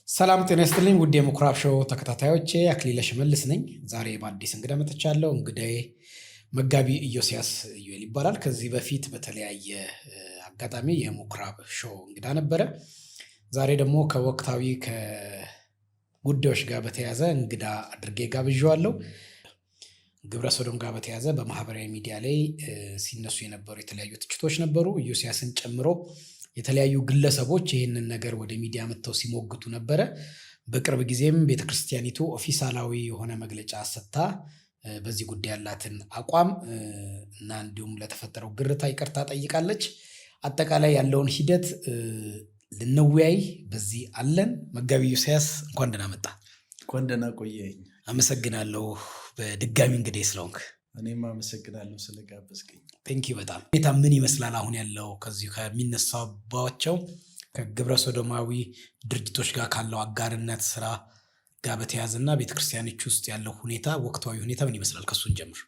ሰላም ጤና ይስጥልኝ ውድ የምኩራብ ሾው ተከታታዮቼ አክሊለ ሽመልስ ነኝ። ዛሬ በአዲስ እንግዳ መጥቻለሁ። እንግዳዬ መጋቢ ኢዮስያስ ዩኤል ይባላል። ከዚህ በፊት በተለያየ አጋጣሚ የምኩራብ ሾው እንግዳ ነበረ። ዛሬ ደግሞ ከወቅታዊ ከጉዳዮች ጋር በተያያዘ እንግዳ አድርጌ ጋብዣዋለሁ። ግብረ ሰዶም ጋር በተያያዘ በማህበራዊ ሚዲያ ላይ ሲነሱ የነበሩ የተለያዩ ትችቶች ነበሩ። ኢዮስያስን ጨምሮ የተለያዩ ግለሰቦች ይህንን ነገር ወደ ሚዲያ መጥተው ሲሞግቱ ነበረ። በቅርብ ጊዜም ቤተክርስቲያኒቱ ኦፊሳላዊ የሆነ መግለጫ ሰጥታ በዚህ ጉዳይ ያላትን አቋም እና እንዲሁም ለተፈጠረው ግርታ ይቅርታ ጠይቃለች። አጠቃላይ ያለውን ሂደት ልንወያይ በዚህ አለን። መጋቢ ኢዮስያስ እንኳን ደህና መጣ። እንኳን ደህና ቆየኝ። አመሰግናለሁ በድጋሚ እንግዲህ ስለሆንክ። እኔም አመሰግናለሁ ስለጋበዝከኝ። ቴንኪ በጣም ሁኔታ ምን ይመስላል አሁን ያለው ከዚሁ ከሚነሳባቸው ከግብረ ሰዶማዊ ድርጅቶች ጋር ካለው አጋርነት ስራ ጋር በተያያዘና ቤተክርስቲያኖች ውስጥ ያለው ሁኔታ ወቅታዊ ሁኔታ ምን ይመስላል? ከሱን ጀምር።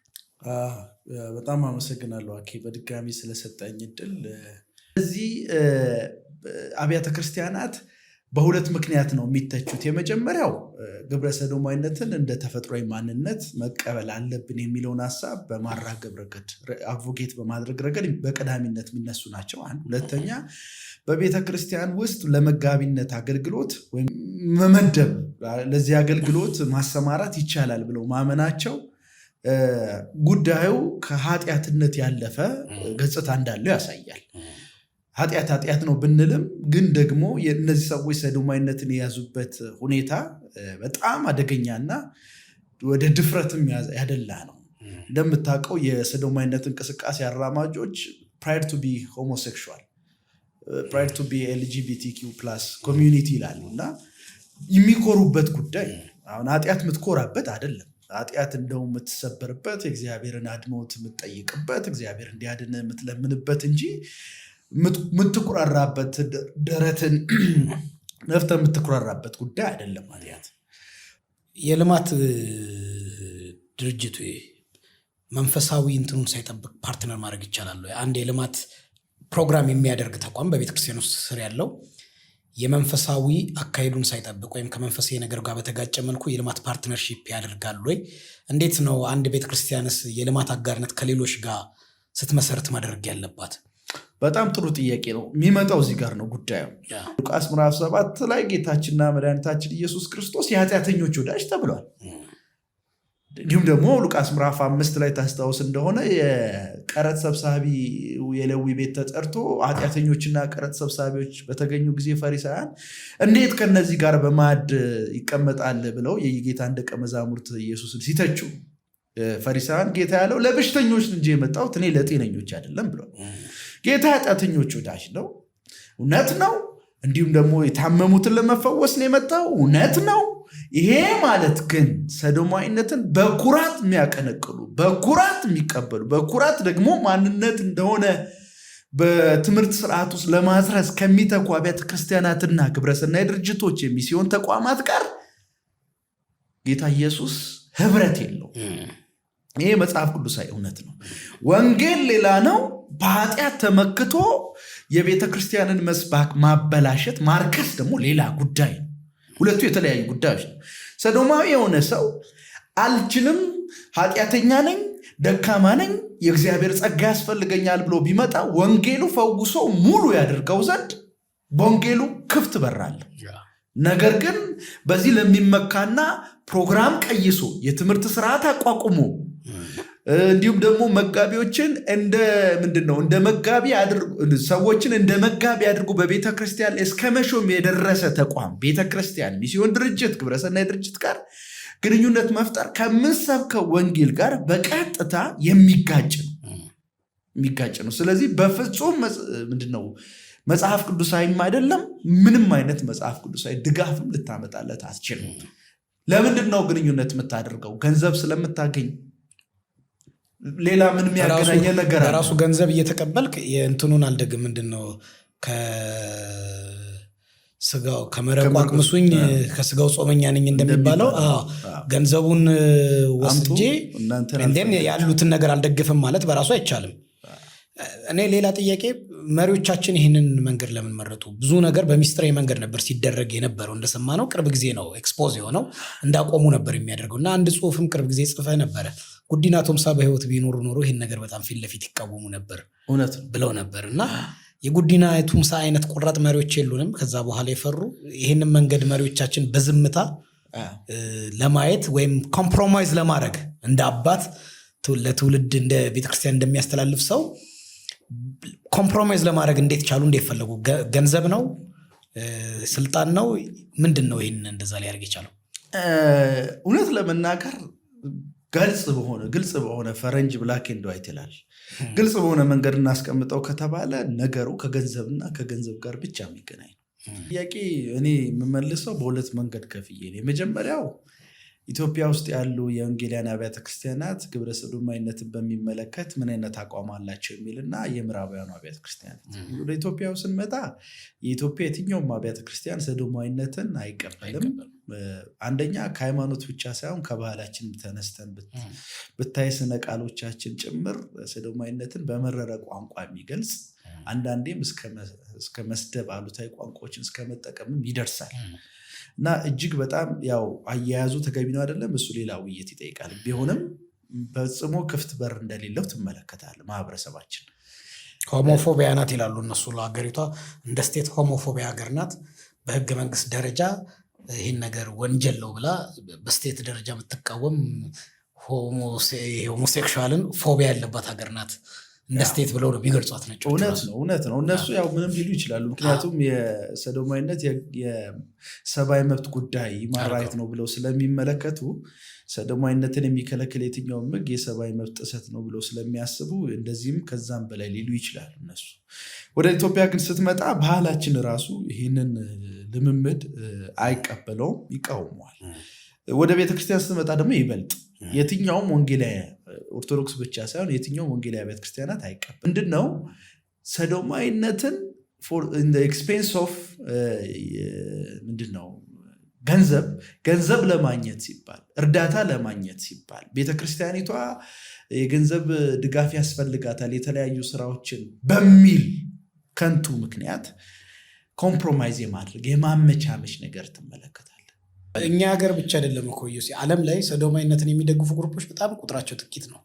በጣም አመሰግናለሁ አኬ በድጋሚ ስለሰጠኝ እድል። እዚህ አብያተ ክርስቲያናት በሁለት ምክንያት ነው የሚተቹት። የመጀመሪያው ግብረ ሰዶማዊነትን እንደ ተፈጥሯዊ ማንነት መቀበል አለብን የሚለውን ሀሳብ በማራገብ ረገድ አድቮኬት በማድረግ ረገድ በቀዳሚነት የሚነሱ ናቸው። አንድ ሁለተኛ በቤተ ክርስቲያን ውስጥ ለመጋቢነት አገልግሎት ወይም መመደብ ለዚህ አገልግሎት ማሰማራት ይቻላል ብለው ማመናቸው ጉዳዩ ከኃጢአትነት ያለፈ ገጽታ እንዳለው ያሳያል። ኃጢአት ነው ብንልም ግን ደግሞ የእነዚህ ሰዎች ሰዶማዊነትን የያዙበት ሁኔታ በጣም አደገኛና ወደ ድፍረትም ያደላ ነው። እንደምታውቀው የሰዶማዊነት እንቅስቃሴ አራማጆች ፕራይር ቱ ቢ ሆሞሴክሹዋል ፕራይር ቱ ቢ ኤልጂቢቲኪው ፕላስ ኮሚዩኒቲ ይላሉ እና የሚኮሩበት ጉዳይ አሁን ኃጢአት የምትኮራበት አይደለም። ኃጢአት እንደው የምትሰበርበት የእግዚአብሔርን አድኖት የምትጠይቅበት እግዚአብሔር እንዲያድን የምትለምንበት እንጂ የምትኩራራበት ደረትን ነፍተ የምትኩራራበት ጉዳይ አይደለም። ኃጢአት የልማት ድርጅቱ መንፈሳዊ እንትኑን ሳይጠብቅ ፓርትነር ማድረግ ይቻላል። አንድ የልማት ፕሮግራም የሚያደርግ ተቋም በቤተክርስቲያን ውስጥ ስር ያለው የመንፈሳዊ አካሄዱን ሳይጠብቅ ወይም ከመንፈሳዊ ነገር ጋር በተጋጨ መልኩ የልማት ፓርትነርሺፕ ያደርጋሉ ወይ? እንዴት ነው አንድ ቤተክርስቲያንስ የልማት አጋርነት ከሌሎች ጋር ስትመሰርት ማድረግ ያለባት? በጣም ጥሩ ጥያቄ ነው። የሚመጣው እዚህ ጋር ነው ጉዳዩ። ሉቃስ ምዕራፍ 7 ላይ ጌታችንና መድኃኒታችን ኢየሱስ ክርስቶስ የኃጢአተኞች ወዳጅ ተብሏል። እንዲሁም ደግሞ ሉቃስ ምዕራፍ 5 ላይ ታስታውስ እንደሆነ የቀረጥ ሰብሳቢ የሌዊ ቤት ተጠርቶ ኃጢአተኞችና ቀረጥ ሰብሳቢዎች በተገኙ ጊዜ ፈሪሳውያን እንዴት ከነዚህ ጋር በማዕድ ይቀመጣል ብለው የጌታን ደቀ መዛሙርት ኢየሱስን ሲተቹ ፈሪሳውያን ጌታ ያለው ለበሽተኞች እንጂ የመጣሁት እኔ ለጤነኞች አይደለም ብሏል። ጌታ ኃጢአተኞች ወዳጅ ነው፣ እውነት ነው። እንዲሁም ደግሞ የታመሙትን ለመፈወስ ነው የመጣው፣ እውነት ነው። ይሄ ማለት ግን ሰዶማዊነትን በኩራት የሚያቀነቅሉ በኩራት የሚቀበሉ በኩራት ደግሞ ማንነት እንደሆነ በትምህርት ስርዓት ውስጥ ለማስረጽ ከሚተኩ አብያተ ክርስቲያናትና ግብረሰናይ ድርጅቶች የሚስዮን ተቋማት ጋር ጌታ ኢየሱስ ህብረት የለው። ይሄ መጽሐፍ ቅዱሳዊ እውነት ነው። ወንጌል ሌላ ነው። በኃጢአት ተመክቶ የቤተ ክርስቲያንን መስባክ ማበላሸት ማርከስ ደግሞ ሌላ ጉዳይ ነው። ሁለቱ የተለያዩ ጉዳዮች ነው። ሰዶማዊ የሆነ ሰው አልችልም፣ ኃጢአተኛ ነኝ፣ ደካማ ነኝ፣ የእግዚአብሔር ጸጋ ያስፈልገኛል ብሎ ቢመጣ ወንጌሉ ፈውሶ ሙሉ ያደርገው ዘንድ በወንጌሉ ክፍት በራል። ነገር ግን በዚህ ለሚመካና ፕሮግራም ቀይሶ የትምህርት ስርዓት አቋቁሞ እንዲሁም ደግሞ መጋቢዎችን እንደ መጋቢ ሰዎችን እንደ መጋቢ አድርጎ በቤተ ክርስቲያን ላይ እስከ መሾም የደረሰ ተቋም ቤተ ክርስቲያን ሚስዮን ድርጅት ግብረሰናይ ድርጅት ጋር ግንኙነት መፍጠር ከምንሰብከው ወንጌል ጋር በቀጥታ የሚጋጭ ነው። ስለዚህ በፍጹም መጽሐፍ ቅዱሳዊም አይደለም። ምንም አይነት መጽሐፍ ቅዱሳዊ ድጋፍም ልታመጣለት አትችልም። ለምንድን ነው ግንኙነት የምታደርገው? ገንዘብ ስለምታገኝ። ሌላ ምንም ያገናኘ ነገር አለ? በራሱ ገንዘብ እየተቀበልክ የእንትኑን አልደግም። ምንድነው ከስጋው ከመረቁ አቅምሱኝ ከስጋው ጾመኛ ነኝ እንደሚባለው ገንዘቡን ወስጄ እንደን ያሉትን ነገር አልደግፍም ማለት በራሱ አይቻልም። እኔ ሌላ ጥያቄ መሪዎቻችን ይህንን መንገድ ለምን መረጡ? ብዙ ነገር በሚስጥራዊ መንገድ ነበር ሲደረግ የነበረው እንደሰማነው። ቅርብ ጊዜ ነው ኤክስፖዝ የሆነው እንዳቆሙ ነበር የሚያደርገው እና አንድ ጽሁፍም ቅርብ ጊዜ ጽፈህ ነበረ ጉዲና ቶምሳ በህይወት ቢኖሩ ኖሮ ይህን ነገር በጣም ፊት ለፊት ይቃወሙ ነበር ብለው ነበር እና የጉዲና ቶምሳ አይነት ቆራጥ መሪዎች የሉንም ከዛ በኋላ የፈሩ ይህንን መንገድ መሪዎቻችን በዝምታ ለማየት ወይም ኮምፕሮማይዝ ለማድረግ እንደ አባት ለትውልድ እንደ ቤተክርስቲያን እንደሚያስተላልፍ ሰው ኮምፕሮማይዝ ለማድረግ እንዴት ቻሉ? እንዴት ፈለጉ? ገንዘብ ነው? ስልጣን ነው? ምንድን ነው ይህን እንደዛ ሊያደርግ የቻለው? እውነት ለመናገር ግልጽ በሆነ ፈረንጅ ብላክ ኤንድ ዋይት ይላል። ግልጽ በሆነ መንገድ እናስቀምጠው ከተባለ ነገሩ ከገንዘብና ከገንዘብ ጋር ብቻ የሚገናኝ ነው። ጥያቄ እኔ የምመልሰው በሁለት መንገድ ከፍዬ ነው። የመጀመሪያው ኢትዮጵያ ውስጥ ያሉ የወንጌላውያን አብያተ ክርስቲያናት ግብረ ሰዶማዊነትን በሚመለከት ምን አይነት አቋም አላቸው የሚልና የምዕራባውያኑ አብያተ ክርስቲያናት። ወደ ኢትዮጵያ ስንመጣ የኢትዮጵያ የትኛውም አብያተ ክርስቲያን ሰዶማዊነትን አይቀበልም። አንደኛ ከሃይማኖት ብቻ ሳይሆን ከባህላችን ተነስተን ብታይ ስነ ቃሎቻችን ጭምር ሰዶማዊነትን በመረረ ቋንቋ የሚገልጽ አንዳንዴም እስከ መስደብ አሉታዊ ቋንቋዎችን እስከ መጠቀምም ይደርሳል እና እጅግ በጣም ያው አያያዙ ተገቢ ነው አይደለም፣ እሱ ሌላ ውይይት ይጠይቃል። ቢሆንም ፈጽሞ ክፍት በር እንደሌለው ትመለከታለህ። ማህበረሰባችን ሆሞፎቢያ ናት ይላሉ እነሱ። ለሀገሪቷ እንደ ስቴት ሆሞፎቢያ ሀገር ናት። በህገ መንግስት ደረጃ ይህን ነገር ወንጀል ነው ብላ በስቴት ደረጃ የምትቃወም ሆሞሴክሹዋልን ፎቢያ ያለባት ሀገር ናት እንደ ስቴት ብለው ነው ቢገልጿት። ነጭ እውነት ነው። እነሱ ያው ምንም ሊሉ ይችላሉ። ምክንያቱም የሰዶማዊነት የሰብአዊ መብት ጉዳይ ማራየት ነው ብለው ስለሚመለከቱ ሰዶማዊነትን የሚከለክል የትኛውም ህግ የሰብአዊ መብት ጥሰት ነው ብለው ስለሚያስቡ እንደዚህም ከዛም በላይ ሊሉ ይችላሉ እነሱ። ወደ ኢትዮጵያ ግን ስትመጣ ባህላችን ራሱ ይህንን ልምምድ አይቀበለውም፣ ይቃወመዋል። ወደ ቤተክርስቲያን ስትመጣ ደግሞ ይበልጥ የትኛውም ወንጌላዊ ኦርቶዶክስ ብቻ ሳይሆን የትኛውም ወንጌላዊ ቤተ ክርስቲያናት አይቀበል። ምንድነው ሰዶማዊነትን ኤክስፔንስ ኦፍ ምንድነው ገንዘብ ለማግኘት ሲባል እርዳታ ለማግኘት ሲባል ቤተክርስቲያኒቷ የገንዘብ ድጋፍ ያስፈልጋታል የተለያዩ ስራዎችን በሚል ከንቱ ምክንያት ኮምፕሮማይዝ የማድረግ የማመቻመች ነገር ትመለከታል። እኛ ሀገር ብቻ አይደለም እኮ ዓለም ላይ ሰዶማዊነትን የሚደግፉ ግሩፖች በጣም ቁጥራቸው ጥቂት ነው።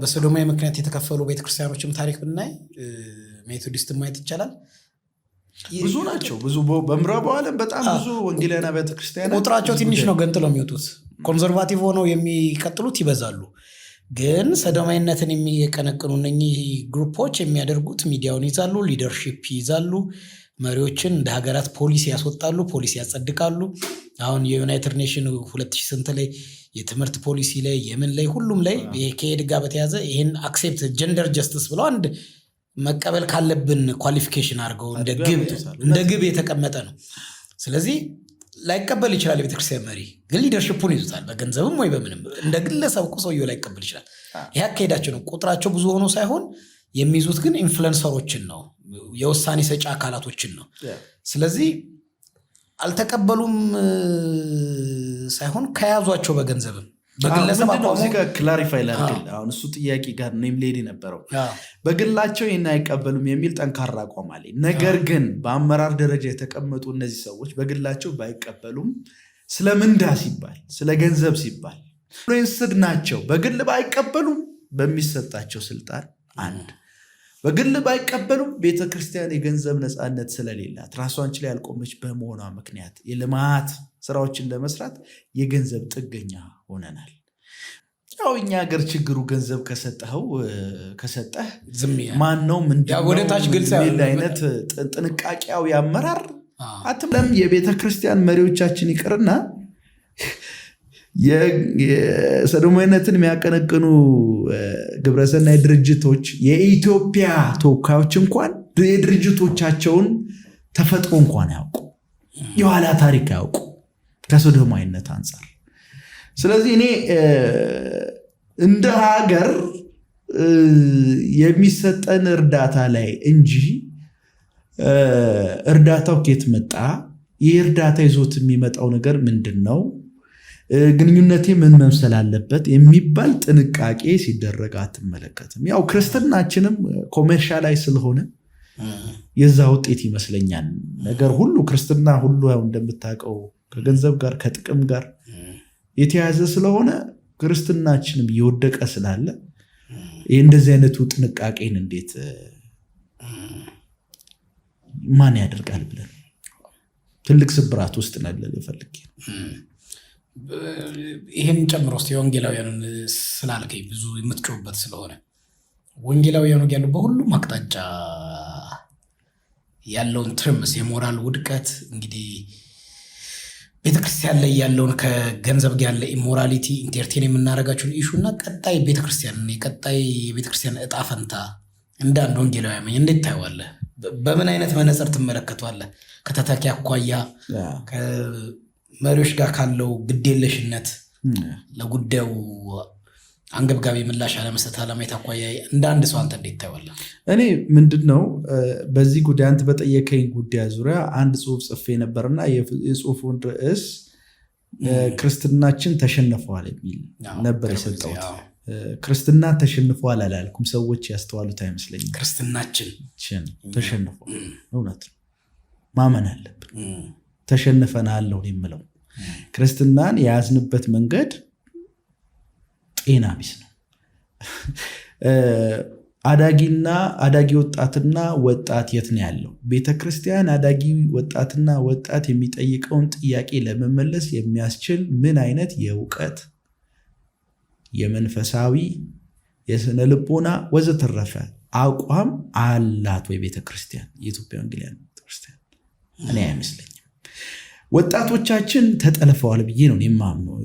በሰዶማዊ ምክንያት የተከፈሉ ቤተክርስቲያኖችም ታሪክ ብናይ ሜቶዲስትን ማየት ይቻላል። ብዙ ናቸው። ብዙ በምዕራቡ ዓለም በጣም ብዙ ወንጌላውያን አብያተ ክርስቲያናት ቁጥራቸው ትንሽ ነው ገንጥለው የሚወጡት። ኮንዘርቫቲቭ ሆነው የሚቀጥሉት ይበዛሉ። ግን ሰዶማዊነትን የሚቀነቅኑ እነኚህ ግሩፖች የሚያደርጉት ሚዲያውን ይዛሉ፣ ሊደርሺፕ ይዛሉ፣ መሪዎችን እንደ ሀገራት ፖሊሲ ያስወጣሉ፣ ፖሊሲ ያጸድቃሉ። አሁን የዩናይትድ ኔሽን 2000 ስንት ላይ የትምህርት ፖሊሲ ላይ የምን ላይ ሁሉም ላይ ከሄድ ጋር በተያዘ ይህን አክሴፕት ጀንደር ጀስቲስ ብለው አንድ መቀበል ካለብን ኳሊፊኬሽን አድርገው እንደ ግብ የተቀመጠ ነው። ስለዚህ ላይቀበል ይችላል የቤተክርስቲያን መሪ፣ ግን ሊደርሽፑን ይዙታል። በገንዘብም ወይ በምንም እንደ ግለሰብ እኮ ሰውየው ላይቀበል ይችላል። ይህ አካሄዳቸው ነው። ቁጥራቸው ብዙ ሆኖ ሳይሆን የሚይዙት ግን ኢንፍሉዌንሰሮችን ነው፣ የውሳኔ ሰጪ አካላቶችን ነው። ስለዚህ አልተቀበሉም ሳይሆን ከያዟቸው በገንዘብም በግለሰብ ክላሪፋይ ላድርግልህ። አሁን እሱ ጥያቄ ጋር እኔም ልሄድ የነበረው በግላቸው ይህን አይቀበሉም የሚል ጠንካራ አቋም አለኝ። ነገር ግን በአመራር ደረጃ የተቀመጡ እነዚህ ሰዎች በግላቸው ባይቀበሉም ስለ ምንዳ ሲባል ስለ ገንዘብ ሲባል ኢንፍሉዌንስድ ናቸው። በግል ባይቀበሉም በሚሰጣቸው ስልጣን አንድ በግል ባይቀበሉም ቤተክርስቲያን የገንዘብ ነፃነት ስለሌላት ራሷን ችላ ያልቆመች በመሆኗ ምክንያት የልማት ስራዎችን ለመስራት የገንዘብ ጥገኛ ሆነናል። ያው እኛ ሀገር ችግሩ ገንዘብ ከሰጠህ ማን ነው ምንድን አይነት ጥንቃቄያዊ አመራር አትለም። የቤተክርስቲያን መሪዎቻችን ይቅርና የሰዶማዊነትን የሚያቀነቅኑ ግብረሰናይ ድርጅቶች የኢትዮጵያ ተወካዮች እንኳን የድርጅቶቻቸውን ተፈጥሮ እንኳን ያውቁ፣ የኋላ ታሪክ ያውቁ ከሰዶማዊነት አንጻር። ስለዚህ እኔ እንደ ሀገር የሚሰጠን እርዳታ ላይ እንጂ እርዳታው ከየት መጣ፣ ይህ እርዳታ ይዞት የሚመጣው ነገር ምንድን ነው፣ ግንኙነቴ ምን መምሰል አለበት የሚባል ጥንቃቄ ሲደረግ አትመለከትም። ያው ክርስትናችንም ኮሜርሻላይዝ ስለሆነ የዛ ውጤት ይመስለኛል። ነገር ሁሉ ክርስትና ሁሉ ያው እንደምታውቀው ከገንዘብ ጋር ከጥቅም ጋር የተያዘ ስለሆነ ክርስትናችንም እየወደቀ ስላለ እንደዚህ አይነቱ ጥንቃቄን እንዴት ማን ያደርጋል ብለን ትልቅ ስብራት ውስጥ ነን ልፈልግ። ይህን ጨምሮ እስኪ ወንጌላውያንን ስላልከኝ ብዙ የምትጮህበት ስለሆነ ወንጌላውያኑ ያሉ በሁሉም አቅጣጫ ያለውን ትርምስ የሞራል ውድቀት እንግዲህ ቤተክርስቲያን ላይ ያለውን ከገንዘብ ጋር ያለ ኢሞራሊቲ ኢንተርቴን የምናደርጋቸውን ኢሹና ቀጣይ የቤተክርስቲያን እጣ ፈንታ እንደ አንድ ወንጌላዊ እንዴት ታየዋለህ? በምን አይነት መነጽር ትመለከተዋለህ? ከተተኪ አኳያ ከመሪዎች ጋር ካለው ግዴለሽነት ለጉዳዩ አንገብጋቢ ምላሽ አለመስጠት አለማየት አኳያ እንደ አንድ ሰው አንተ እንዴት ታየዋለህ? እኔ ምንድነው በዚህ ጉዳይ አንተ በጠየቀኝ ጉዳይ ዙሪያ አንድ ጽሁፍ ጽፌ ነበርና የጽሁፉን ርዕስ ክርስትናችን ተሸንፈዋል የሚል ነበር የሰጠሁት። ክርስትና ተሸንፈዋል አላልኩም። ሰዎች ያስተዋሉት አይመስለኝም። ክርስትናችን ተሸንፈዋል። እውነት ነው፣ ማመን አለብን። ተሸንፈናል ነው የምለው። ክርስትናን የያዝንበት መንገድ ጤና ቢስ ነው። አዳጊ ወጣትና ወጣት የት ነው ያለው? ቤተክርስቲያን አዳጊ ወጣትና ወጣት የሚጠይቀውን ጥያቄ ለመመለስ የሚያስችል ምን አይነት የእውቀት የመንፈሳዊ የስነ ልቦና ወዘተረፈ አቋም አላት ወይ ቤተክርስቲያን? የኢትዮጵያ ወንጌላውያን ቤተክርስቲያን እኔ አይመስለኝም። ወጣቶቻችን ተጠልፈዋል ብዬ ነው የማምነው።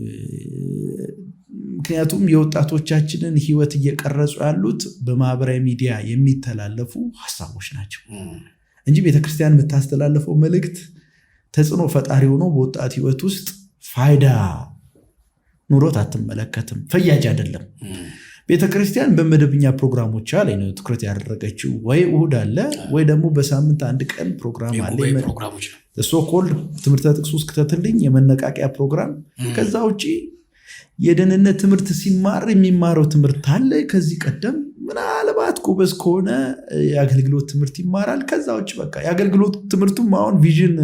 ምክንያቱም የወጣቶቻችንን ህይወት እየቀረጹ ያሉት በማህበራዊ ሚዲያ የሚተላለፉ ሀሳቦች ናቸው እንጂ ቤተክርስቲያን የምታስተላልፈው መልእክት ተጽዕኖ ፈጣሪ ሆኖ በወጣት ህይወት ውስጥ ፋይዳ ኑሮት አትመለከትም። ፈያጅ አይደለም። ቤተክርስቲያን በመደበኛ ፕሮግራሞች ላይ ነው ትኩረት ያደረገችው። ወይ እሁድ አለ ወይ ደግሞ በሳምንት አንድ ቀን ፕሮግራም አለ። ሶኮልድ ትምህርተ ጥቅስ ውስጥ ከተትልኝ የመነቃቂያ ፕሮግራም። ከዛ ውጭ የደህንነት ትምህርት ሲማር የሚማረው ትምህርት አለ። ከዚህ ቀደም ምናልባት ጎበዝ ከሆነ የአገልግሎት ትምህርት ይማራል። ከዛ ውጭ በቃ የአገልግሎት ትምህርቱም አሁን ቪዥን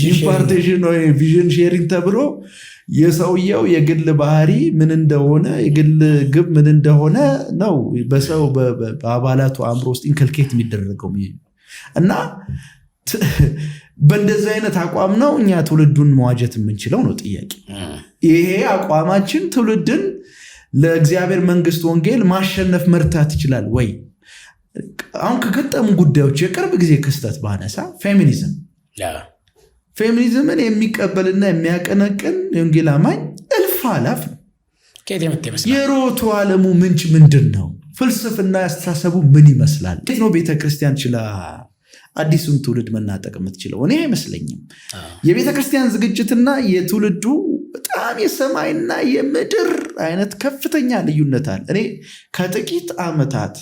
ኢምፓርቴሽን ወይ ቪዥን ሼሪንግ ተብሎ የሰውየው የግል ባህሪ ምን እንደሆነ የግል ግብ ምን እንደሆነ ነው በሰው በአባላቱ አእምሮ ውስጥ ኢንከልኬት የሚደረገው እና በእንደዚህ አይነት አቋም ነው እኛ ትውልዱን መዋጀት የምንችለው ነው ጥያቄ። ይሄ አቋማችን ትውልድን ለእግዚአብሔር መንግስት ወንጌል ማሸነፍ መርታት ይችላል ወይ? አሁን ከገጠሙ ጉዳዮች የቅርብ ጊዜ ክስተት ባነሳ ፌሚኒዝምን የሚቀበልና የሚያቀነቅን የወንጌል አማኝ እልፍ አላፍ ነው። የሮቱ ዓለሙ ምንጭ ምንድን ነው? ፍልስፍና ያስተሳሰቡ ምን ይመስላል? እንዴት ነው ቤተክርስቲያን ችላ አዲሱን ትውልድ መናጠቅ የምትችለው? እኔ አይመስለኝም። የቤተክርስቲያን ዝግጅትና የትውልዱ በጣም የሰማይና የምድር አይነት ከፍተኛ ልዩነት አለ። እኔ ከጥቂት ዓመታት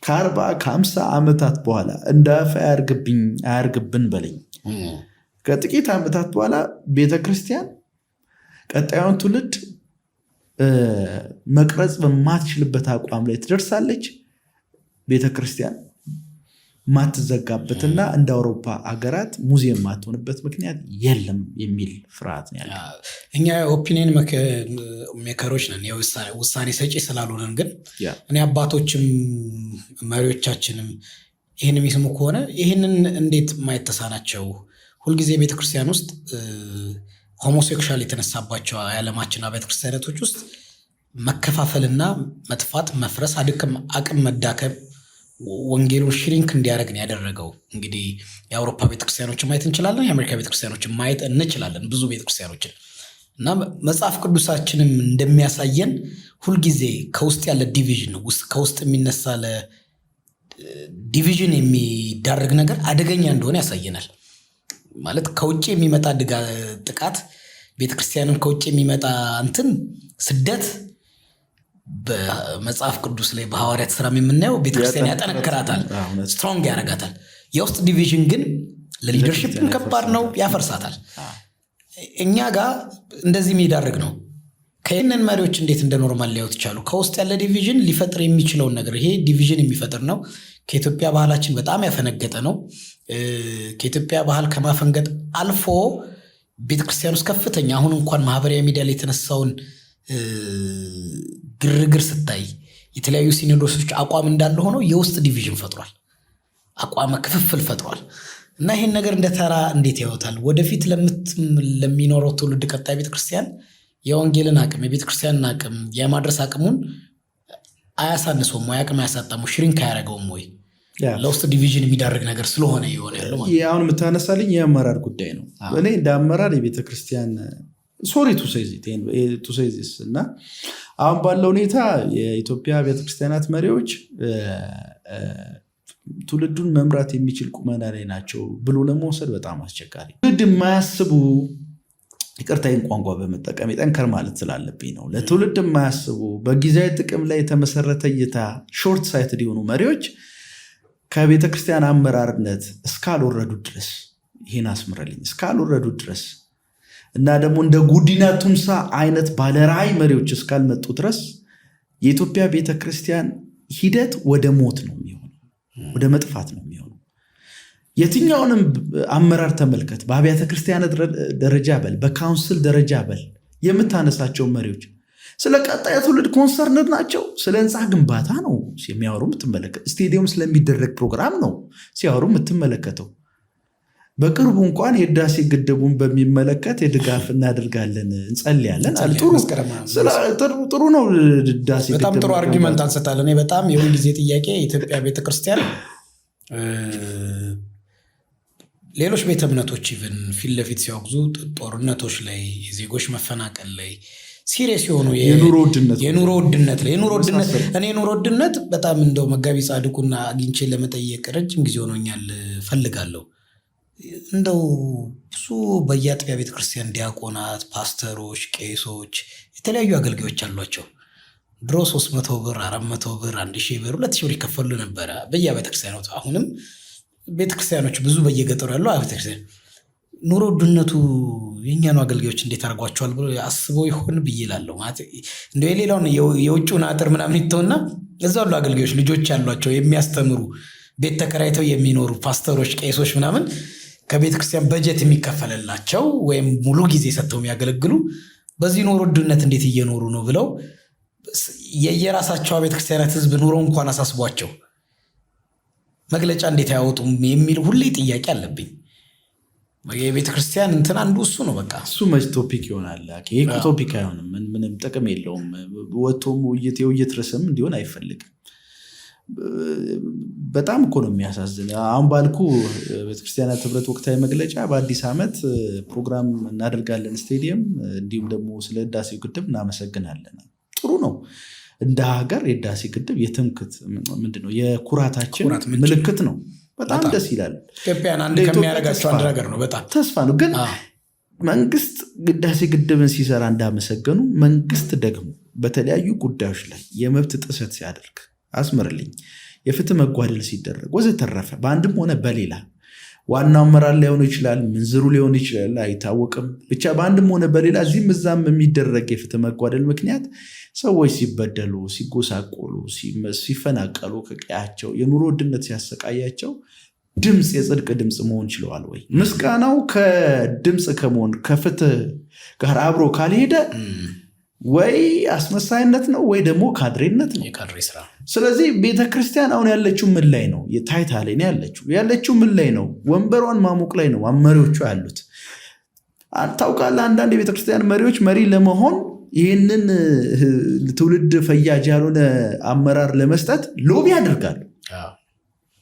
ከ40 ከ50 ዓመታት በኋላ እንዳፈ አያርግብን በለኝ ከጥቂት ዓመታት በኋላ ቤተክርስቲያን ቀጣዩን ትውልድ መቅረጽ በማትችልበት አቋም ላይ ትደርሳለች። ቤተክርስቲያን ማትዘጋበትና እንደ አውሮፓ አገራት ሙዚየም ማትሆንበት ምክንያት የለም የሚል ፍርሃት ነው ያለ። እኛ ኦፒኒየን ሜከሮች ነን፣ ውሳኔ ሰጪ ስላልሆነን። ግን እኔ አባቶችም መሪዎቻችንም ይህን የሚስሙ ከሆነ ይህንን እንዴት ማየት ተሳናቸው? ሁልጊዜ ቤተክርስቲያን ውስጥ ሆሞሴክሹዋል የተነሳባቸው የዓለማችን አብያተ ክርስቲያናቶች ውስጥ መከፋፈልና መጥፋት፣ መፍረስ፣ አቅም መዳከም ወንጌሉን ሽሪንክ እንዲያደርግ ያደረገው። እንግዲህ የአውሮፓ ቤተክርስቲያኖችን ማየት እንችላለን፣ የአሜሪካ ቤተክርስቲያኖችን ማየት እንችላለን፣ ብዙ ቤተክርስቲያኖችን እና መጽሐፍ ቅዱሳችንም እንደሚያሳየን ሁልጊዜ ከውስጥ ያለ ዲቪዥን ከውስጥ የሚነሳ ለዲቪዥን የሚዳረግ ነገር አደገኛ እንደሆነ ያሳየናል። ማለት ከውጭ የሚመጣ ጥቃት፣ ቤተክርስቲያንን ከውጭ የሚመጣ ስደት በመጽሐፍ ቅዱስ ላይ በሐዋርያት ሥራ የምናየው ቤተክርስቲያን ያጠነክራታል፣ ስትሮንግ ያደርጋታል። የውስጥ ዲቪዥን ግን ለሊደርሺፕ ከባድ ነው፣ ያፈርሳታል። እኛ ጋር እንደዚህ የሚዳርግ ነው። ከይህንን መሪዎች እንዴት እንደ ኖርማል ሊያዩት ይቻሉ? ከውስጥ ያለ ዲቪዥን ሊፈጥር የሚችለውን ነገር ይሄ ዲቪዥን የሚፈጥር ነው። ከኢትዮጵያ ባህላችን በጣም ያፈነገጠ ነው። ከኢትዮጵያ ባህል ከማፈንገጥ አልፎ ቤተክርስቲያን ውስጥ ከፍተኛ አሁን እንኳን ማህበራዊ ሚዲያ ላይ የተነሳውን ግርግር ስታይ የተለያዩ ሲኖዶሶች አቋም እንዳለ ሆነው የውስጥ ዲቪዥን ፈጥሯል፣ አቋም ክፍፍል ፈጥሯል። እና ይሄን ነገር እንደተራ እንዴት ያወታል? ወደፊት ለሚኖረው ትውልድ ቀጣይ ቤተክርስቲያን የወንጌልን አቅም የቤተክርስቲያንን አቅም የማድረስ አቅሙን አያሳንሰውም ወይ? አቅም አያሳጣም? ሽሪንክ አያደርገውም ወይ? ለውስጥ ዲቪዥን የሚዳርግ ነገር ስለሆነ የሆነ ያለው ማለት ነው። አሁን የምታነሳልኝ የአመራር ጉዳይ ነው። እኔ እንደ አመራር የቤተክርስቲያን ሶሪ ቱ ሴይ ዚስ እና አሁን ባለው ሁኔታ የኢትዮጵያ ቤተክርስቲያናት መሪዎች ትውልዱን መምራት የሚችል ቁመና ላይ ናቸው ብሎ ለመውሰድ በጣም አስቸጋሪ። ትውልድ የማያስቡ ይቅርታዬን ቋንቋ በመጠቀም ጠንከር ማለት ስላለብኝ ነው። ለትውልድ የማያስቡ በጊዜያዊ ጥቅም ላይ የተመሰረተ እይታ ሾርት ሳይትድ የሆኑ መሪዎች ከቤተክርስቲያን አመራርነት እስካልወረዱ ድረስ ይህን አስምረልኝ እስካልወረዱ ድረስ እና ደግሞ እንደ ጉዲና ቱምሳ አይነት ባለራዕይ መሪዎች እስካልመጡ ድረስ የኢትዮጵያ ቤተክርስቲያን ሂደት ወደ ሞት ነው የሚሆነው፣ ወደ መጥፋት ነው የሚሆነው። የትኛውንም አመራር ተመልከት፣ በአብያተ ክርስቲያናት ደረጃ በል በካውንስል ደረጃ በል የምታነሳቸው መሪዎች ስለ ቀጣይ ትውልድ ኮንሰርንድ ናቸው። ስለ ህንፃ ግንባታ ነው የሚያወሩ የምትመለከት፣ ስቴዲየም ስለሚደረግ ፕሮግራም ነው ሲያወሩ የምትመለከተው። በቅርቡ እንኳን የህዳሴ ግድቡን በሚመለከት የድጋፍ እናደርጋለን እንጸልያለን። ጥሩ ነው። ህዳሴ በጣም ጥሩ አርጊመንት አንሰጣለን። እኔ በጣም የሁል ጊዜ ጥያቄ የኢትዮጵያ ቤተክርስቲያን ሌሎች ቤተ እምነቶች ኢቭን ፊት ለፊት ሲያወግዙ ጦርነቶች ላይ የዜጎች መፈናቀል ላይ ሲሪየስ የሆኑ የኑሮ ውድነት ላይ እኔ ኑሮ ውድነት በጣም እንደው መጋቢ ጻድቁና አግኝቼ ለመጠየቅ ረጅም ጊዜ ሆኖኛል ፈልጋለሁ። እንደው ብዙ በየአጥቢያ ቤተክርስቲያን ዲያቆናት፣ ፓስተሮች፣ ቄሶች የተለያዩ አገልጋዮች አሏቸው። ድሮ 300 ብር 400 ብር 1000 ብር 2000 ብር ይከፈሉ ነበረ በየቤተክርስቲያኖቹ። አሁንም ቤተክርስቲያኖች ብዙ በየገጠሩ ያሉ ቤተክርስቲያን ኑሮ ውድነቱ የኛኑ አገልጋዮች እንዴት አድርጓቸዋል ብሎ አስበው ይሆን ብዬ እላለሁ። ማለት እንደው የሌላውን የውጭውን አጥር ምናምን ይተውና እዛው ያሉ አገልጋዮች ልጆች ያሏቸው የሚያስተምሩ ቤት ተከራይተው የሚኖሩ ፓስተሮች፣ ቄሶች ምናምን ከቤተክርስቲያን በጀት የሚከፈለላቸው ወይም ሙሉ ጊዜ ሰጥተው የሚያገለግሉ በዚህ ኑሮ ውድነት እንዴት እየኖሩ ነው ብለው የየራሳቸው ቤተክርስቲያናት ህዝብ ኑሮ እንኳን አሳስቧቸው መግለጫ እንዴት አያወጡም የሚል ሁሌ ጥያቄ አለብኝ። የቤተክርስቲያን እንትን አንዱ እሱ ነው። በቃ እሱ መች ቶፒክ ይሆናል? ይሄ ቶፒክ አይሆንም። ምንም ጥቅም የለውም። ወጥቶም ውይይት ርዕስም እንዲሆን አይፈልግም። በጣም እኮ ነው የሚያሳዝን። አሁን ባልኩ ቤተክርስቲያናት ህብረት ወቅታዊ መግለጫ በአዲስ ዓመት ፕሮግራም እናደርጋለን ስቴዲየም፣ እንዲሁም ደግሞ ስለ ህዳሴው ግድብ እናመሰግናለን። ጥሩ ነው። እንደ ሀገር የህዳሴ ግድብ የትምክህት ምንድነው የኩራታችን ምልክት ነው። በጣም ደስ ይላል። ኢትዮጵያን አንድ ከሚያደርጋቸው አንድ ነገር ነው። በጣም ተስፋ ነው። ግን መንግስት ህዳሴ ግድብን ሲሰራ እንዳመሰገኑ መንግስት ደግሞ በተለያዩ ጉዳዮች ላይ የመብት ጥሰት ሲያደርግ አስምርልኝ፣ የፍትህ መጓደል ሲደረግ ወዘተረፈ በአንድም ሆነ በሌላ ዋናው አመራር ሊሆን ይችላል፣ ምንዝሩ ሊሆን ይችላል፣ አይታወቅም። ብቻ በአንድም ሆነ በሌላ እዚህም እዛም የሚደረግ የፍትህ መጓደል ምክንያት ሰዎች ሲበደሉ፣ ሲጎሳቆሉ፣ ሲፈናቀሉ ከቀያቸው የኑሮ ውድነት ሲያሰቃያቸው ድምፅ የጽድቅ ድምፅ መሆን ችለዋል ወይ? ምስጋናው ከድምፅ ከመሆን ከፍትህ ጋር አብሮ ካልሄደ ወይ አስመሳይነት ነው ወይ ደግሞ ካድሬነት ነው። ስለዚህ ቤተክርስቲያን አሁን ያለችው ምን ላይ ነው? የታይታ ላይ ያለችው ምን ላይ ነው? ወንበሯን ማሞቅ ላይ ነው መሪዎቹ ያሉት። ታውቃለህ፣ አንዳንድ የቤተክርስቲያን መሪዎች መሪ ለመሆን ይህንን ትውልድ ፈያጅ ያልሆነ አመራር ለመስጠት ሎቢ ያደርጋሉ።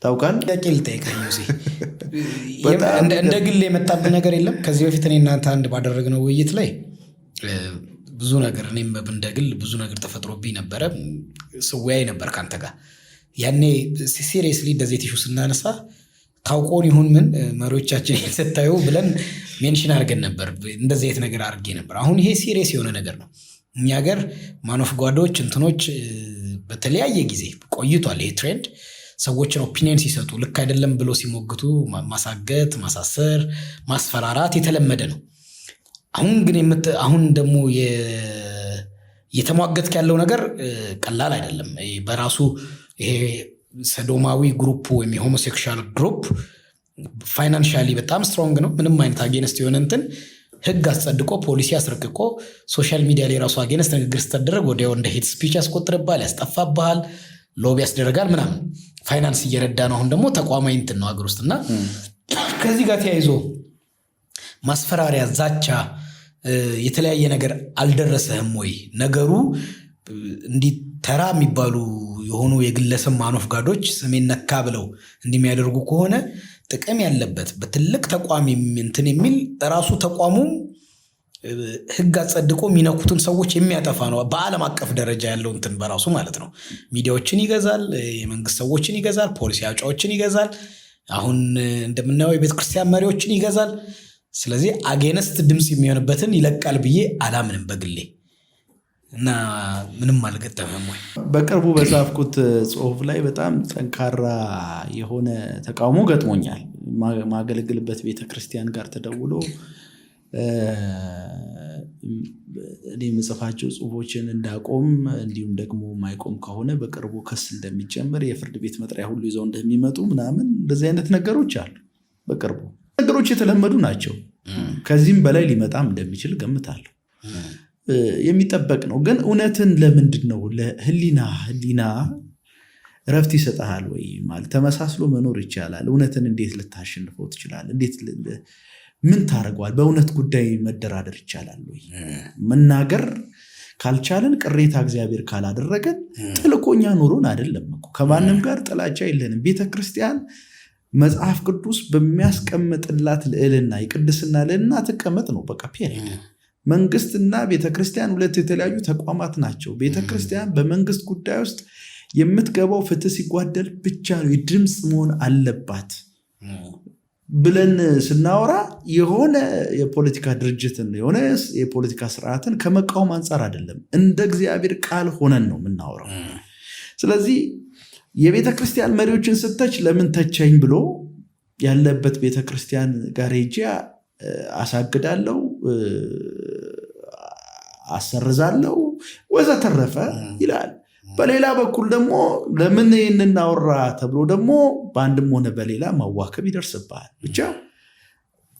ታውቃለህ፣ እንደ ግል የመጣብህ ነገር የለም? ከዚህ በፊት እኔ እናንተ አንድ ባደረግነው ውይይት ላይ ብዙ ነገር እኔም እንደግል ብዙ ነገር ተፈጥሮብኝ ነበረ። ስወያይ ነበር ከአንተ ጋር ያኔ ሲሪየስሊ እንደዚህ ቲሹ ስናነሳ ታውቆን ይሁን ምን መሪዎቻችን ስታዩ ብለን ሜንሽን አድርገን ነበር። እንደዚህ አይነት ነገር አድርጌ ነበር። አሁን ይሄ ሲሪየስ የሆነ ነገር ነው። እኛ ሀገር ማኖፍ ጓዶች እንትኖች በተለያየ ጊዜ ቆይቷል። ይሄ ትሬንድ ሰዎችን ኦፒኒየን ሲሰጡ ልክ አይደለም ብሎ ሲሞግቱ ማሳገት፣ ማሳሰር፣ ማስፈራራት የተለመደ ነው። አሁን ደግሞ የተሟገትክ ያለው ነገር ቀላል አይደለም። በራሱ ይሄ ሰዶማዊ ግሩፕ ወይም የሆሞሴክሹዋል ግሩፕ ፋይናንሻሊ በጣም ስትሮንግ ነው። ምንም አይነት አጌንስት የሆነ እንትን ህግ አስጸድቆ ፖሊሲ አስረቅቆ ሶሻል ሚዲያ ላይ ራሱ አጌንስት ንግግር ስትደረግ ወዲያው እንደ ሄት ስፒች ያስቆጥርባል፣ ያስጠፋብሃል፣ ሎቢ ያስደረጋል ምናምን። ፋይናንስ እየረዳ ነው። አሁን ደግሞ ተቋማዊ እንትን ነው ሀገር ውስጥ እና ከዚህ ጋር ተያይዞ ማስፈራሪያ፣ ዛቻ፣ የተለያየ ነገር አልደረሰህም ወይ? ነገሩ እንዲህ ተራ የሚባሉ የሆኑ የግለሰብ ማኖፍ ጋዶች ስሜን ነካ ብለው እንደሚያደርጉ ከሆነ ጥቅም ያለበት በትልቅ ተቋም እንትን የሚል ራሱ ተቋሙ ህግ አጸድቆ የሚነኩትን ሰዎች የሚያጠፋ ነው። በዓለም አቀፍ ደረጃ ያለው እንትን በራሱ ማለት ነው። ሚዲያዎችን ይገዛል፣ የመንግስት ሰዎችን ይገዛል፣ ፖሊሲ አውጪዎችን ይገዛል፣ አሁን እንደምናየው የቤተክርስቲያን መሪዎችን ይገዛል። ስለዚህ አጌንስት ድምፅ የሚሆንበትን ይለቃል ብዬ አላምንም በግሌ እና ምንም አልገጠመም ወይ? በቅርቡ በጻፍኩት ጽሁፍ ላይ በጣም ጠንካራ የሆነ ተቃውሞ ገጥሞኛል። ማገለግልበት ቤተክርስቲያን ጋር ተደውሎ እኔ የምጽፋቸው ጽሁፎችን እንዳቆም እንዲሁም ደግሞ ማይቆም ከሆነ በቅርቡ ክስ እንደሚጀምር የፍርድ ቤት መጥሪያ ሁሉ ይዘው እንደሚመጡ ምናምን እንደዚህ አይነት ነገሮች አሉ። በቅርቡ ነገሮች የተለመዱ ናቸው። ከዚህም በላይ ሊመጣም እንደሚችል ገምታለሁ። የሚጠበቅ ነው። ግን እውነትን ለምንድን ነው ህሊና እረፍት ይሰጣል ወይ? ማለት ተመሳስሎ መኖር ይቻላል። እውነትን እንዴት ልታሸንፈው ትችላለህ? እንዴት ምን ታደርገዋል? በእውነት ጉዳይ መደራደር ይቻላል ወይ? መናገር ካልቻለን ቅሬታ እግዚአብሔር ካላደረገን ጥልቆኛ ኑሮን አይደለም እኮ ከማንም ጋር ጥላቻ የለንም። ቤተክርስቲያን መጽሐፍ ቅዱስ በሚያስቀምጥላት ልዕልና የቅድስና ልዕልና ትቀመጥ ነው በቃ ፔሪድ። መንግስትና ቤተክርስቲያን ሁለት የተለያዩ ተቋማት ናቸው። ቤተክርስቲያን በመንግስት ጉዳይ ውስጥ የምትገባው ፍትህ ሲጓደል ብቻ ነው ድምፅ መሆን አለባት ብለን ስናወራ የሆነ የፖለቲካ ድርጅትን የሆነ የፖለቲካ ስርዓትን ከመቃወም አንጻር አይደለም፣ እንደ እግዚአብሔር ቃል ሆነን ነው የምናወራው። ስለዚህ የቤተክርስቲያን መሪዎችን ስተች ለምን ተቸኝ ብሎ ያለበት ቤተክርስቲያን ጋር ሄጄ አሳግዳለሁ፣ አሰርዛለሁ ወዘተረፈ ይላል። በሌላ በኩል ደግሞ ለምን ይህንን አወራ ተብሎ ደግሞ በአንድም ሆነ በሌላ ማዋከብ ይደርስብሃል። ብቻ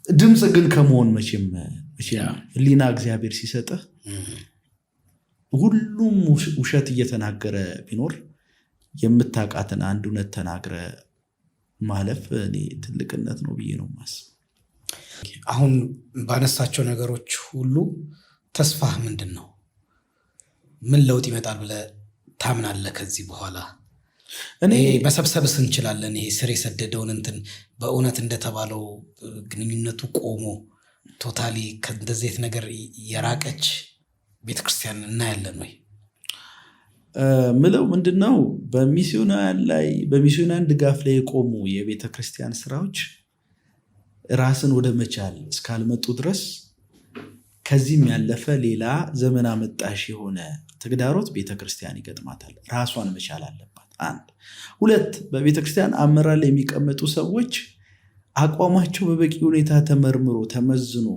ድምፅ ግን ከመሆን መቼም ህሊና እግዚአብሔር ሲሰጥህ ሁሉም ውሸት እየተናገረ ቢኖር የምታውቃትን አንድ እውነት ተናግረ ማለፍ እኔ ትልቅነት ነው ብዬ ነው የማስበው። አሁን ባነሳቸው ነገሮች ሁሉ ተስፋህ ምንድን ነው? ምን ለውጥ ይመጣል ብለህ ታምናለህ? ከዚህ በኋላ እኔ መሰብሰብስ እንችላለን? ይሄ ስር የሰደደውን እንትን በእውነት እንደተባለው ግንኙነቱ ቆሞ ቶታሊ ከእንደዚህ ነገር የራቀች ቤተክርስቲያን እናያለን ወይ? ምለው ምንድነው በሚስዮናውያን ድጋፍ ላይ የቆሙ የቤተክርስቲያን ስራዎች ራስን ወደ መቻል እስካልመጡ ድረስ ከዚህም ያለፈ ሌላ ዘመን አመጣሽ የሆነ ተግዳሮት ቤተክርስቲያን ይገጥማታል። ራሷን መቻል አለባት። አንድ ሁለት፣ በቤተክርስቲያን አመራር ላይ የሚቀመጡ ሰዎች አቋማቸው በበቂ ሁኔታ ተመርምሮ ተመዝኖ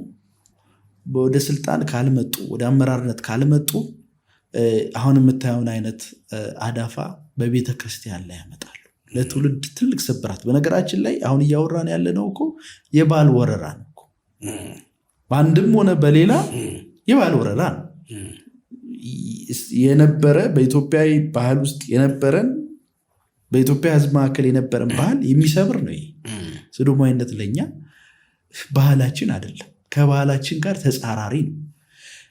ወደ ስልጣን ካልመጡ፣ ወደ አመራርነት ካልመጡ አሁን የምታየውን አይነት አዳፋ በቤተክርስቲያን ላይ ያመጣሉ። ለትውልድ ትልቅ ስብራት። በነገራችን ላይ አሁን እያወራን ያለነው እኮ የባል ወረራ ነው እኮ። በአንድም ሆነ በሌላ የባል ወረራ ነው የነበረ። በኢትዮጵያ ባህል ውስጥ የነበረን በኢትዮጵያ ሕዝብ መካከል የነበረን ባህል የሚሰብር ነው። ሰዶማዊነት ለኛ ባህላችን አይደለም፣ ከባህላችን ጋር ተጻራሪ ነው።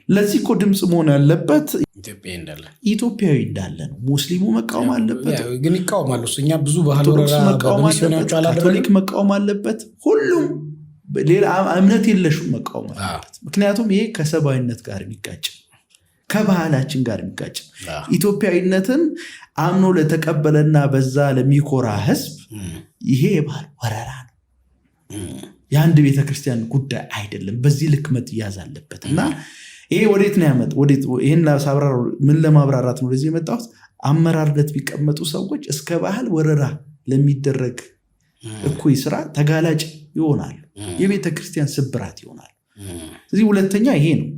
ለዚህ እኮ ድምፅ መሆን ያለበት ኢትዮጵያዊ እንዳለ ነው። ሙስሊሙ መቃወም አለበት፣ ግን ይቃወማሉ። እኛ ብዙ ባህል ካቶሊክ መቃወም አለበት፣ ሁሉም ሌላ እምነት የለሹ መቃወም አለበት። ምክንያቱም ይሄ ከሰብአዊነት ጋር የሚጋጭ ከባህላችን ጋር የሚጋጭ ኢትዮጵያዊነትን አምኖ ለተቀበለና በዛ ለሚኮራ ህዝብ ይሄ የባህል ወረራ ነው፣ የአንድ ቤተክርስቲያን ጉዳይ አይደለም። በዚህ ልክ መያዝ አለበት እና ይሄ ወዴት ነው ያመጣ? ይሄን ምን ለማብራራት ነው ለዚህ የመጣሁት? አመራርነት ቢቀመጡ ሰዎች እስከ ባህል ወረራ ለሚደረግ እኩይ ስራ ተጋላጭ ይሆናሉ። የቤተክርስቲያን ስብራት ይሆናል። ስለዚህ ሁለተኛ ይሄ ነው።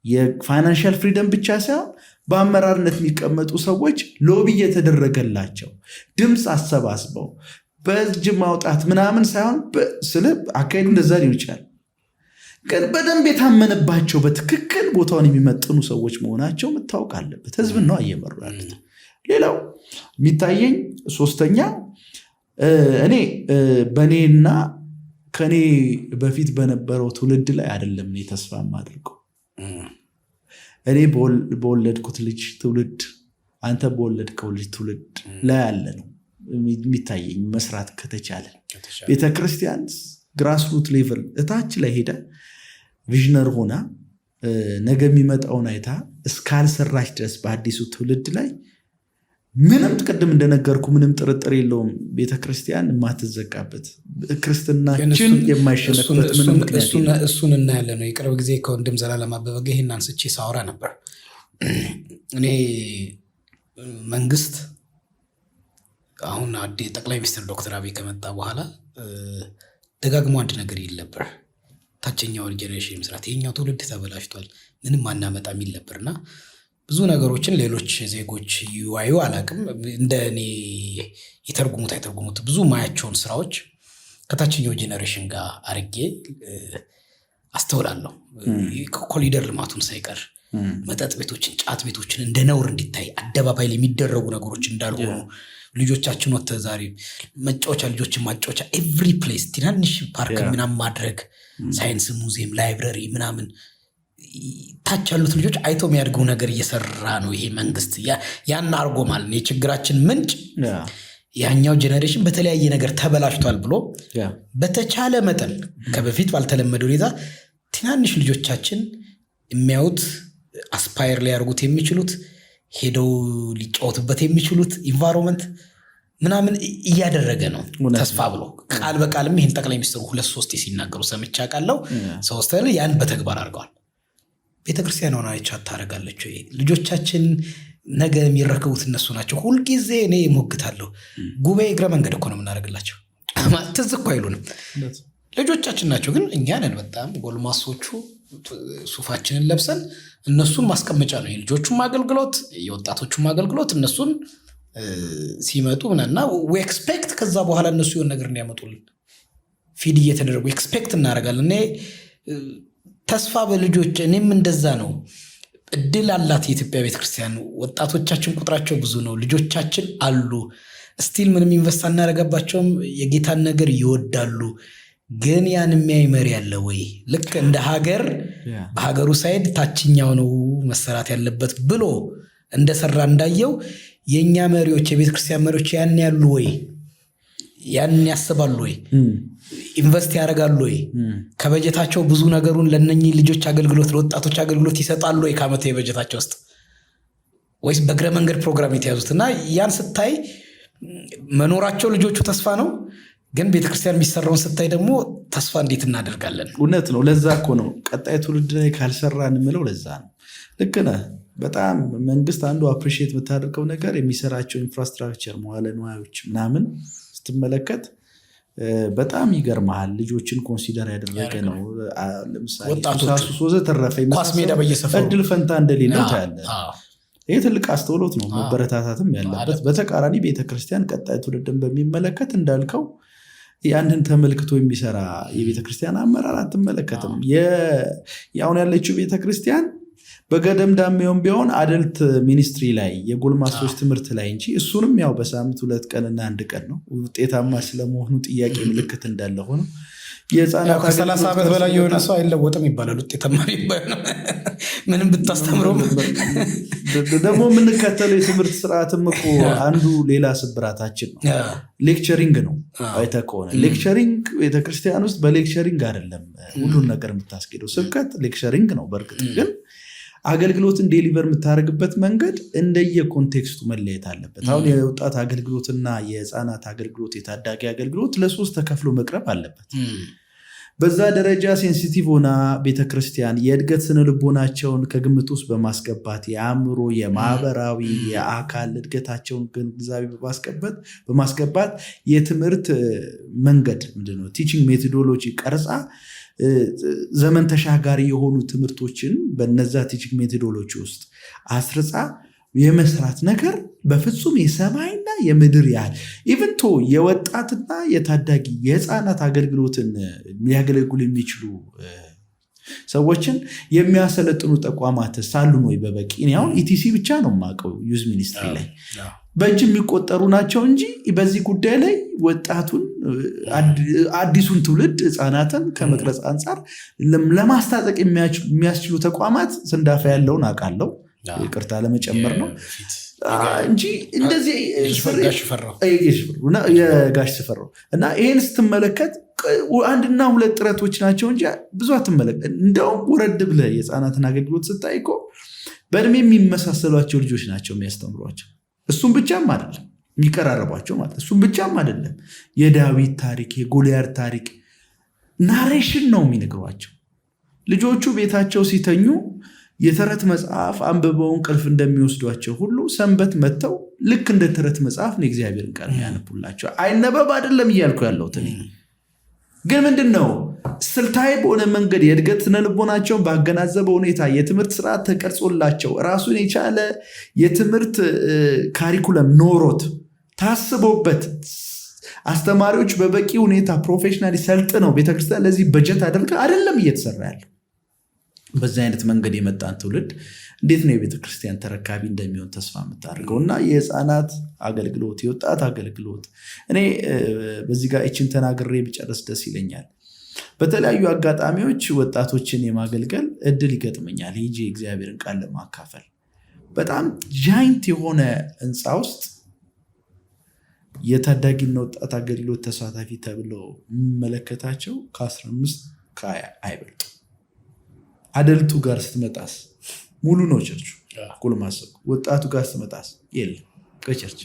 የፋይናንሻል ፍሪደም ብቻ ሳይሆን በአመራርነት የሚቀመጡ ሰዎች ሎቢ የተደረገላቸው ድምፅ አሰባስበው በእጅ ማውጣት ምናምን ሳይሆን ስለ አካሄዱ እንደዛ ሊሆን ይችላል፣ ግን በደንብ የታመነባቸው በትክክል ቦታውን የሚመጥኑ ሰዎች መሆናቸው መታወቅ አለበት። ህዝብን ነው እየመሩ ያሉት። ሌላው የሚታየኝ ሶስተኛ እኔ በእኔና ከኔ በፊት በነበረው ትውልድ ላይ አይደለም እኔ ተስፋ የማደርገው። እኔ በወለድኩት ልጅ ትውልድ፣ አንተ በወለድከው ልጅ ትውልድ ላይ ያለ ነው የሚታየኝ። መስራት ከተቻለ ቤተክርስቲያን ግራስሩት ሌቨል እታች ላይ ሄደ ቪዥነር ሆና ነገ የሚመጣውን አይታ እስካልሰራች ድረስ በአዲሱ ትውልድ ላይ ምንም ቅድም እንደነገርኩ ምንም ጥርጥር የለውም ቤተክርስቲያን የማትዘጋበት ክርስትናችን የማይሸነፍበት ምንም ምክንያት እሱን እናያለን ነው። የቅርብ ጊዜ ከወንድም ዘላለም አበበ ጋር ይህን አንስቼ ሳወራ ነበር። እኔ መንግስት አሁን ጠቅላይ ሚኒስትር ዶክተር አብይ ከመጣ በኋላ ደጋግሞ አንድ ነገር ይል ነበር፣ ታችኛውን ጄኔሬሽን መስራት፣ ይሄኛው ትውልድ ተበላሽቷል፣ ምንም አናመጣ የሚል ነበርና ብዙ ነገሮችን ሌሎች ዜጎች ይዋዩ አላቅም፣ እንደ እኔ የተርጉሙት አይተርጉሙት ብዙ ማያቸውን ስራዎች ከታችኛው ጄኔሬሽን ጋር አርጌ አስተውላለሁ። ኮሪደር ልማቱን ሳይቀር መጠጥ ቤቶችን፣ ጫት ቤቶችን እንደ ነውር እንዲታይ አደባባይ ላይ የሚደረጉ ነገሮች እንዳልሆኑ ልጆቻችን ወጥተ ዛሬ መጫወቻ ልጆችን ማጫወቻ ኤቭሪ ፕሌስ ትናንሽ ፓርክ ምናምን ማድረግ ሳይንስ ሙዚየም፣ ላይብረሪ ምናምን ታች ያሉት ልጆች አይቶ የሚያድገው ነገር እየሰራ ነው ይሄ መንግስት። ያን አርጎ ማለት ነው የችግራችን ምንጭ ያኛው ጄኔሬሽን በተለያየ ነገር ተበላሽቷል ብሎ በተቻለ መጠን ከበፊት ባልተለመደ ሁኔታ ትናንሽ ልጆቻችን የሚያዩት አስፓየር ሊያርጉት የሚችሉት ሄደው ሊጫወቱበት የሚችሉት ኢንቫይሮንመንት ምናምን እያደረገ ነው ተስፋ ብሎ ቃል በቃልም ይህን ጠቅላይ ሚኒስትሩ 2-3 ሲናገሩ ሰምቻ ቃለው ሶስተኛ ያን በተግባር አድርገዋል። ቤተክርስቲያን ሆና አይቻት ታደርጋለች ወይ? ልጆቻችን ነገ የሚረከቡት እነሱ ናቸው። ሁልጊዜ እኔ ሞግታለሁ። ጉባኤ እግረ መንገድ እኮ ነው የምናደርግላቸው። ትዝ እኮ አይሉንም፣ ልጆቻችን ናቸው። ግን እኛ ነን በጣም ጎልማሶቹ ሱፋችንን ለብሰን እነሱን ማስቀመጫ ነው የልጆቹም አገልግሎት የወጣቶቹም አገልግሎት። እነሱን ሲመጡ ምናና we expect ከዛ በኋላ እነሱ የሆነ ነገር እንዲያመጡልን ፊድ እየተደረጉ ኤክስፔክት እናደርጋለን። እኔ ተስፋ በልጆች እኔም እንደዛ ነው። እድል አላት የኢትዮጵያ ቤተክርስቲያን። ወጣቶቻችን ቁጥራቸው ብዙ ነው፣ ልጆቻችን አሉ። ስቲል ምንም ኢንቨስት እናደርጋባቸውም፣ የጌታን ነገር ይወዳሉ። ግን ያን የሚያይ መሪ ያለ ወይ? ልክ እንደ ሀገር በሀገሩ ሳይድ ታችኛው ነው መሰራት ያለበት ብሎ እንደሰራ እንዳየው የኛ መሪዎች የቤተክርስቲያን መሪዎች ያን ያሉ ወይ? ያን ያስባሉ ወይ? ኢንቨስት ያደርጋሉ ወይ? ከበጀታቸው ብዙ ነገሩን ለነኚህ ልጆች አገልግሎት ለወጣቶች አገልግሎት ይሰጣሉ ወይ? ከዓመቱ የበጀታቸው ውስጥ ወይስ በእግረ መንገድ ፕሮግራም የተያዙትና ያን ስታይ መኖራቸው ልጆቹ ተስፋ ነው። ግን ቤተክርስቲያን የሚሰራውን ስታይ ደግሞ ተስፋ እንዴት እናደርጋለን? እውነት ነው። ለዛ እኮ ነው ቀጣይ ትውልድ ላይ ካልሰራ እንምለው። ለዛ ነው። ልክ ነህ። በጣም መንግስት አንዱ አፕሪሺየት የምታደርገው ነገር የሚሰራቸው ኢንፍራስትራክቸር መዋለ ንዋዮች ምናምን ስትመለከት በጣም ይገርመሃል። ልጆችን ኮንሲደር ያደረገ ነው። ለምሳሌ ሱሳሱስ ወዘተረፈ እድል ፈንታ እንደሌለው ታያለህ። ይህ ትልቅ አስተውሎት ነው፣ መበረታታትም ያለበት። በተቃራኒ ቤተክርስቲያን ቀጣይ ትውልድን በሚመለከት እንዳልከው ያንን ተመልክቶ የሚሰራ የቤተክርስቲያን አመራር አትመለከትም። ያሁን ያለችው ቤተክርስቲያን በገደምዳሜውም ቢሆን አደልት ሚኒስትሪ ላይ የጎልማሶች ትምህርት ላይ እንጂ እሱንም ያው በሳምንት 2 ቀንና 1 ቀን ነው። ውጤታማ ስለመሆኑ ጥያቄ ምልክት እንዳለ ሆኖ የህፃናት ከ30 ዓመት በላይ የሆነ ሰው አይለወጥም ይባላል። ውጤታማ ምንም ብታስተምረውም ደግሞ የምንከተለው የትምህርት ስርዓትም እኮ አንዱ ሌላ ስብራታችን ነው። ሌክቸሪንግ ነው። አይተህ ከሆነ ሌክቸሪንግ ቤተክርስቲያን ውስጥ በሌክቸሪንግ አይደለም ሁሉን ነገር የምታስኬደው። ስብከት ሌክቸሪንግ ነው። በእርግጥ ግን አገልግሎትን ዴሊቨር የምታደርግበት መንገድ እንደየ ኮንቴክስቱ መለየት አለበት። አሁን የወጣት አገልግሎትና የህፃናት አገልግሎት፣ የታዳጊ አገልግሎት ለ3 ተከፍሎ መቅረብ አለበት። በዛ ደረጃ ሴንሲቲቭ ሆና ቤተክርስቲያን የእድገት ስነልቦናቸውን ከግምት ውስጥ በማስገባት የአእምሮ፣ የማህበራዊ፣ የአካል እድገታቸውን ግንዛቤ በማስገባት የትምህርት መንገድ ምንድነው ቲቺንግ ሜቶዶሎጂ ቀርጻ ዘመን ተሻጋሪ የሆኑ ትምህርቶችን በነዛ ቲቺንግ ሜቶዶሎጂ ውስጥ አስርጻ የመስራት ነገር በፍጹም የሰማይና የምድር ያህል ኢቨንቶ የወጣትና የታዳጊ የህፃናት አገልግሎትን ሊያገለግሉ የሚችሉ ሰዎችን የሚያሰለጥኑ ተቋማት ሳሉን ወይ በበቂ? አሁን ኢቲሲ ብቻ ነው የማውቀው ዩዝ ሚኒስትሪ ላይ በእጅ የሚቆጠሩ ናቸው እንጂ በዚህ ጉዳይ ላይ ወጣቱን አዲሱን ትውልድ ህፃናትን ከመቅረጽ አንጻር ለማስታጠቅ የሚያስችሉ ተቋማት ስንዳፋ ያለውን አውቃለሁ። ይቅርታ ለመጨመር ነው እንጂ እንደዚህ የጋሽ ስፈራው እና ይሄን ስትመለከት አንድና ሁለት ጥረቶች ናቸው እንጂ ብዙ አትመለከት። እንደውም ወረድ ብለህ የህፃናትን አገልግሎት ስታይ እኮ በእድሜ የሚመሳሰሏቸው ልጆች ናቸው የሚያስተምሯቸው። እሱም ብቻም አይደለም የሚቀራረቧቸው ማለት እሱም ብቻም አይደለም። የዳዊት ታሪክ፣ የጎልያድ ታሪክ ናሬሽን ነው የሚነግሯቸው። ልጆቹ ቤታቸው ሲተኙ የተረት መጽሐፍ አንብበው እንቅልፍ እንደሚወስዷቸው ሁሉ ሰንበት መጥተው ልክ እንደ ተረት መጽሐፍ ነው እግዚአብሔርን ቃል ያነቡላቸው። አይነበብ አይደለም እያልኩ ያለሁት እኔ ግን ምንድን ነው ስልታዊ በሆነ መንገድ የእድገት ስነልቦናቸውን ባገናዘበ ሁኔታ የትምህርት ስርዓት ተቀርጾላቸው ራሱን የቻለ የትምህርት ካሪኩለም ኖሮት ታስቦበት አስተማሪዎች በበቂ ሁኔታ ፕሮፌሽናሊ ሰልጥነው ቤተክርስቲያን ለዚህ በጀት አድርጋ አይደለም እየተሰራ ያለው። በዚህ አይነት መንገድ የመጣን ትውልድ እንዴት ነው የቤተክርስቲያን ተረካቢ እንደሚሆን ተስፋ የምታደርገው? እና የህፃናት አገልግሎት፣ የወጣት አገልግሎት እኔ በዚህ ጋር ይችን ተናግሬ ብጨርስ ደስ ይለኛል። በተለያዩ አጋጣሚዎች ወጣቶችን የማገልገል እድል ይገጥመኛል። ሄጄ እግዚአብሔርን ቃል ለማካፈል በጣም ጃይንት የሆነ ህንፃ ውስጥ የታዳጊና ወጣት አገልግሎት ተሳታፊ ተብለው የሚመለከታቸው ከ15 ከ20 አይበልጡ። አደልቱ ጋር ስትመጣስ ሙሉ ነው ቸርቹ ጎልማሰው። ወጣቱ ጋር ስትመጣስ የለም ከቸርች።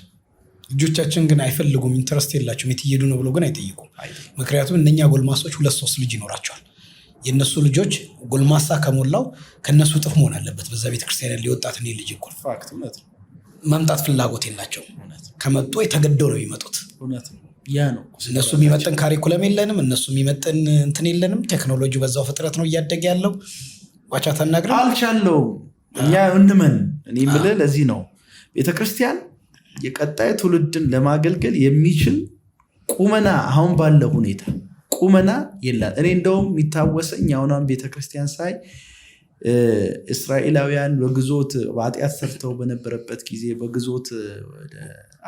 ልጆቻችን ግን አይፈልጉም፣ ኢንተረስት የላቸውም። የት እየሄዱ ነው ብሎ ግን አይጠይቁም። ምክንያቱም እነኛ ጎልማሶች 2-3 ልጅ ይኖራቸዋል። የእነሱ ልጆች ጎልማሳ ከሞላው ከነሱ እጥፍ መሆን አለበት። በዛ ቤተክርስቲያን ያለ የወጣት እኔ ልጅ እኮ መምጣት ፍላጎት የላቸው። ከመጡ የተገደው ነው የሚመጡት። ያ ነው እነሱ የሚመጥን ካሪኩለም የለንም፣ እነሱ የሚመጥን እንትን የለንም። ቴክኖሎጂ በዛው ፍጥረት ነው እያደገ ያለው። ዋቻ ተናግረን አልቻለውም። እኛ እንመን እኔ የምልህ ለዚህ ነው ቤተክርስቲያን የቀጣይ ትውልድን ለማገልገል የሚችል ቁመና አሁን ባለው ሁኔታ ቁመና የላት። እኔ እንደውም የሚታወሰኝ አሁኗን ቤተክርስቲያን ሳይ እስራኤላውያን በግዞት በኃጢአት ሰርተው በነበረበት ጊዜ በግዞት ወደ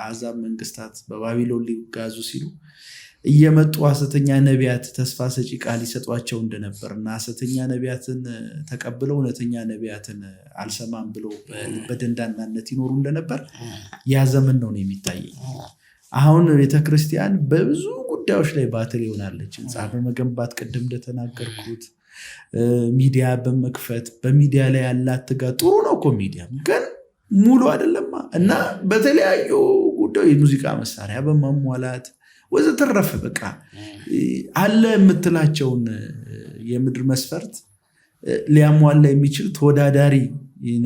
አሕዛብ መንግስታት በባቢሎን ሊጋዙ ሲሉ እየመጡ ሐሰተኛ ነቢያት ተስፋ ሰጪ ቃል ይሰጧቸው እንደነበር እና ሐሰተኛ ነቢያትን ተቀብለው እውነተኛ ነቢያትን አልሰማም ብለው በደንዳናነት ይኖሩ እንደነበር ያ ዘመን ነው የሚታየኝ። አሁን ቤተክርስቲያን በብዙ ጉዳዮች ላይ ባትል ይሆናለች። ህንፃ በመገንባት ቅድም እንደተናገርኩት ሚዲያ በመክፈት በሚዲያ ላይ ያላት ትጋት ጥሩ ነው እኮ ሚዲያ ግን ሙሉ አይደለም እና በተለያዩ ጉዳዮች የሙዚቃ መሳሪያ በማሟላት ወዘተረፈ በቃ አለ የምትላቸውን የምድር መስፈርት ሊያሟላ የሚችል ተወዳዳሪ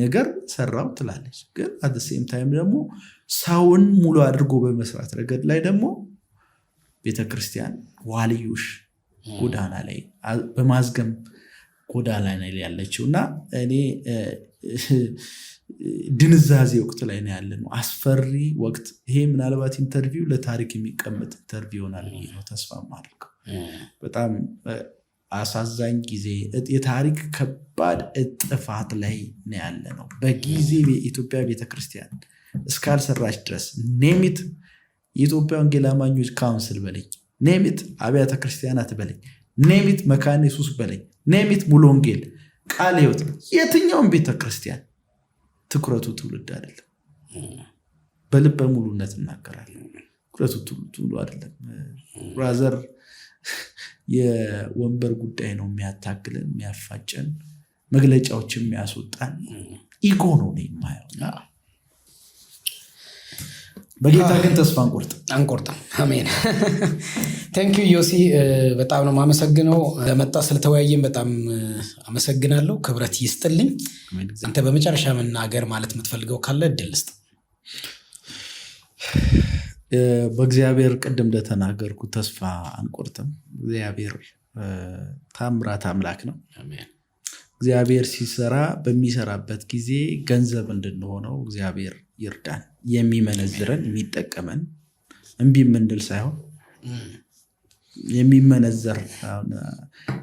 ነገር ሰራው ትላለች። ግን አት ዘ ሴም ታይም ደግሞ ሰውን ሙሉ አድርጎ በመስራት ረገድ ላይ ደግሞ ቤተክርስቲያን ዋልዩሽ ጎዳና ላይ በማዝገም ጎዳና ላይ ያለችው እና እኔ ድንዛዜ ወቅት ላይ ነው ያለ ነው። አስፈሪ ወቅት ይሄ። ምናልባት ኢንተርቪው ለታሪክ የሚቀመጥ ኢንተርቪው ይሆናል ነው ተስፋ ማድረገው። በጣም አሳዛኝ ጊዜ፣ የታሪክ ከባድ እጥፋት ላይ ነው ያለ ነው። በጊዜ የኢትዮጵያ ቤተክርስቲያን እስካልሰራች ድረስ ኔሚት የኢትዮጵያ ወንጌል አማኞች ካውንስል በለኝ፣ ኔሚት አብያተ ክርስቲያናት በለኝ፣ ኔሚት መካነ ኢየሱስ በለኝ፣ ኔሚት ሙሉ ወንጌል ቃለ ሕይወት፣ የትኛውም ቤተክርስቲያን ትኩረቱ ትውልድ አይደለም። በልበ ሙሉነት እናገራለን። ትኩረቱ ትውልድ አይደለም። ራዘር የወንበር ጉዳይ ነው የሚያታግለን፣ የሚያፋጨን፣ መግለጫዎች የሚያስወጣን ኢጎ ነው የማየው። በጌታ ግን ተስፋ አንቆርጥም። አሜን። ቴንኪዩ ዮሲ፣ በጣም ነው የማመሰግነው። ለመጣ ስለተወያየን በጣም አመሰግናለሁ። ክብረት ይስጥልኝ። አንተ በመጨረሻ መናገር ማለት የምትፈልገው ካለ እድል ስጥ። በእግዚአብሔር ቅድም እንደተናገርኩ ተስፋ አንቆርጥም። እግዚአብሔር ታምራት አምላክ ነው። እግዚአብሔር ሲሰራ በሚሰራበት ጊዜ ገንዘብ እንድንሆነው እግዚአብሔር ይርዳን። የሚመነዝረን የሚጠቀመን እምቢ የምንል ሳይሆን የሚመነዘር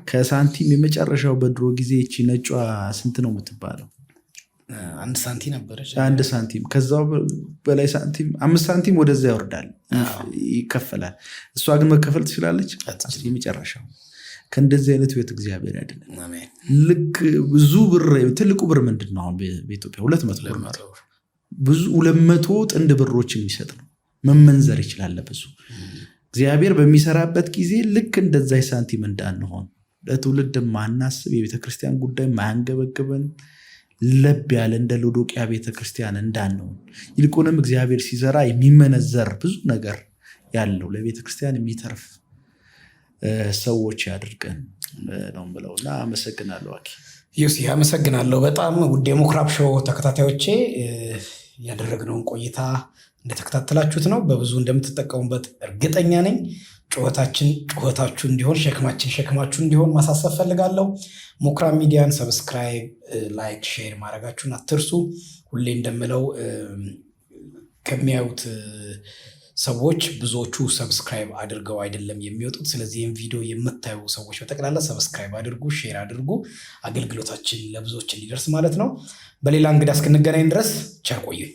ከሳንቲም የመጨረሻው በድሮ ጊዜ እቺ ነጯ ስንት ነው የምትባለው? 1 ሳንቲም ነበረች። 1 ሳንቲም ከዛው በላይ ሳንቲም 5 ሳንቲም ወደዛ ይወርዳል ይከፈላል። እሷ ግን መከፈል ትችላለች የመጨረሻው። ከእንደዚህ አይነት ህይወት እግዚአብሔር ያድነን። ልክ ብዙ ብር ትልቁ ብር ምንድን ነው? አሁን በኢትዮጵያ 200 ብር ብዙ 200 ጥንድ ብሮችን የሚሰጥ ነው። መመንዘር ይችላል ብዙ። እግዚአብሔር በሚሰራበት ጊዜ ልክ እንደዛ ሳንቲም እንዳንሆን ለትውልድ ማናስብ የቤተክርስቲያን ጉዳይ ማያንገበግበን ለብ ያለ እንደ ሎዶቅያ ቤተክርስቲያን እንዳንሆን ይልቁንም እግዚአብሔር ሲሰራ የሚመነዘር ብዙ ነገር ያለው ለቤተክርስቲያን የሚተርፍ ሰዎች ያድርገን ነው ብለውና አመሰግናለሁ። አኪ ዮሲ አመሰግናለሁ በጣም ውድ የምኩራብ ሾው ተከታታዮቼ ያደረግነውን ቆይታ እንደተከታተላችሁት ነው። በብዙ እንደምትጠቀሙበት እርግጠኛ ነኝ። ጩኸታችሁ እንዲሆን ሸክማችሁ እንዲሆን ማሳሰብ ፈልጋለሁ። ምኩራብ ሚዲያን ሰብስክራይብ፣ ላይክ፣ ሼር ማድረጋችሁን አትርሱ። ሁሌ እንደምለው ከሚያዩት ሰዎች ብዙዎቹ ሰብስክራይብ አድርገው አይደለም የሚወጡት። ስለዚህ ይህን ቪዲዮ የምታዩ ሰዎች በጠቅላላ ሰብስክራይብ አድርጉ፣ ሼር አድርጉ፣ አገልግሎታችን ለብዙዎች እንዲደርስ ማለት ነው። በሌላ እንግዳ እስክንገናኝ ድረስ ቸር ቆዩኝ።